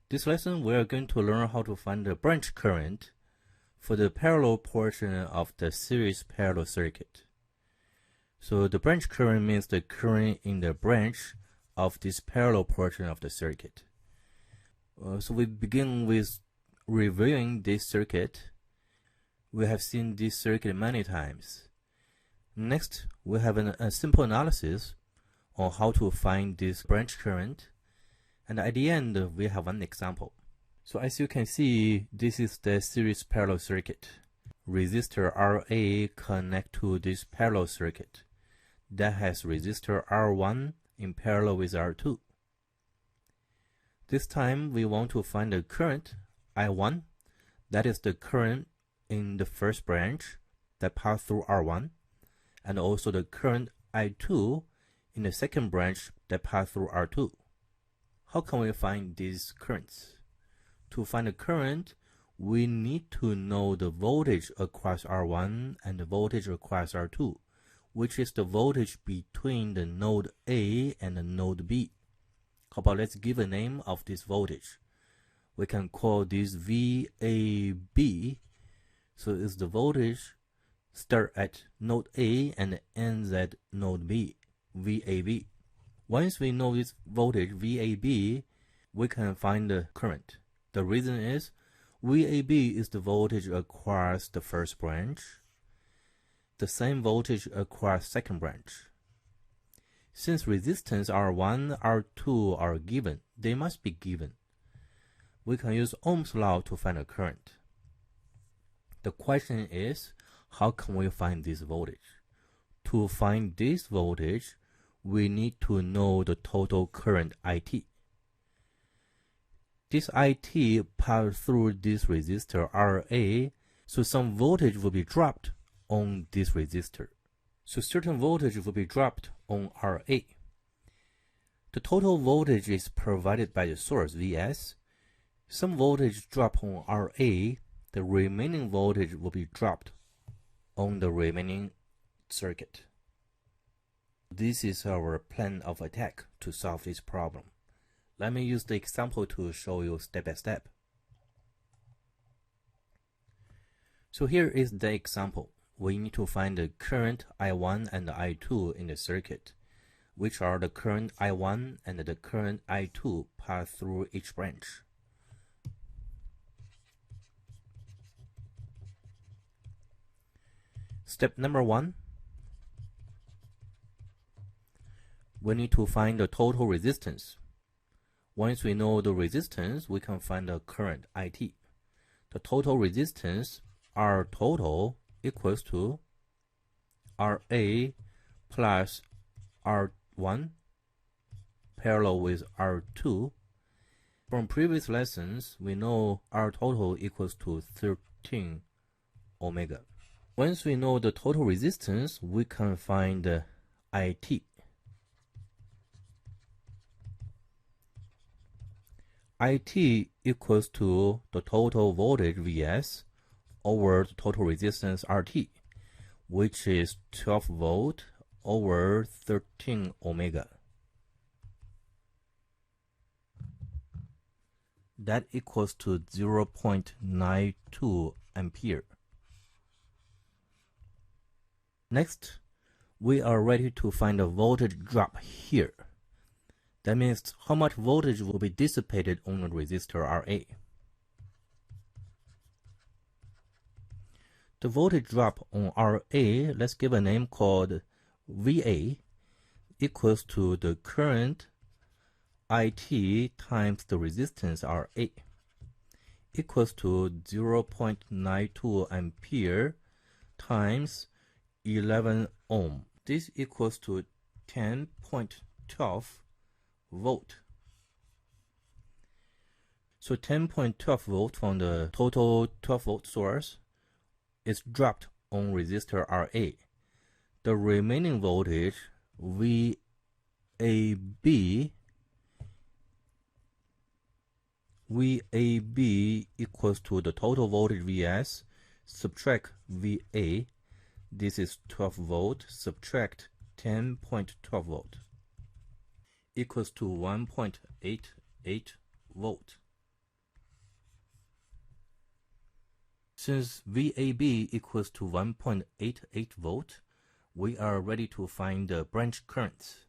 This lesson we are going to learn how to find the branch current for the parallel portion of the series parallel circuit. So the branch current means the current in the branch of this parallel portion of the circuit. So we begin with reviewing this circuit. We have seen this circuit many times. Next, we have a simple analysis on how to find this branch current. And at the end, we have an example. So as you can see, this is the series parallel circuit. Resistor RA connect to this parallel circuit that has resistor R1 in parallel with R2. This time we want to find the current I1, that is the current in the first branch that pass through R1, and also the current I2 in the second branch that pass through R2. How can we find these currents? To find the current, we need to know the voltage across R1 and the voltage across R2, which is the voltage between the node A and the node B. How about let's give a name of this voltage. We can call this VAB. So it's the voltage start at node A and ends at node B, VAB. Once we know this voltage VAB, we can find the current. The reason is VAB is the voltage across the first branch, the same voltage across second branch. Since resistance R1, R2 are given, they must be given. We can use Ohm's law to find the current. The question is, how can we find this voltage? To find this voltage, we need to know the total current IT. This IT passes through this resistor RA, so some voltage will be dropped on this resistor. So certain voltage will be dropped on RA. The total voltage is provided by the source Vs. Some voltage drop on RA, the remaining voltage will be dropped on the remaining circuit. This is our plan of attack to solve this problem. Let me use the example to show you step by step. So here is the example. We need to find the current I1 and I2 in the circuit, which are the current I1 and the current I2 pass through each branch. Step number 1. We need to find the total resistance. Once we know the resistance, we can find the current IT. The total resistance, R total, equals to RA plus R1 parallel with R2. From previous lessons, we know R total equals to 13 ohms. Once we know the total resistance, we can find the IT. IT equals to the total voltage Vs over the total resistance RT, which is 12 volt over 13 ohms. That equals to 0.92 ampere. Next, we are ready to find the voltage drop here. That means how much voltage will be dissipated on the resistor RA. The voltage drop on RA, let's give a name called VA, equals to the current IT times the resistance RA, equals to 0.92 ampere times 11 ohm. This equals to 10.12 volt. So 10.12 volt from the total 12 volt source is dropped on resistor RA. The remaining voltage VAB equals to the total voltage Vs subtract VA. This is 12 volt subtract 10.12 volt equals to 1.88 volt. Since VAB equals to 1.88 volt, we are ready to find the branch currents.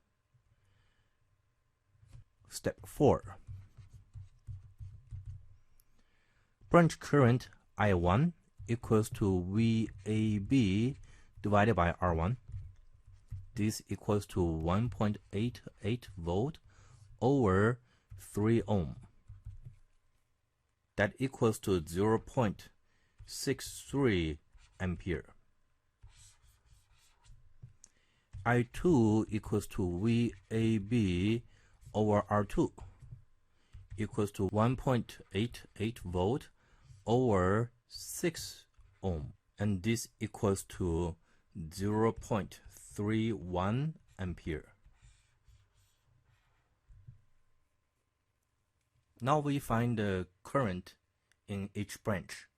Step 4. Branch current I1 equals to VAB divided by R1. This equals to 1.88 volt over 3 ohm. That equals to 0.63 ampere. I2 equals to VAB over R2 equals to 1.88 volt over 6 ohm, and this equals to 0.31 ampere. Now we find the current in each branch.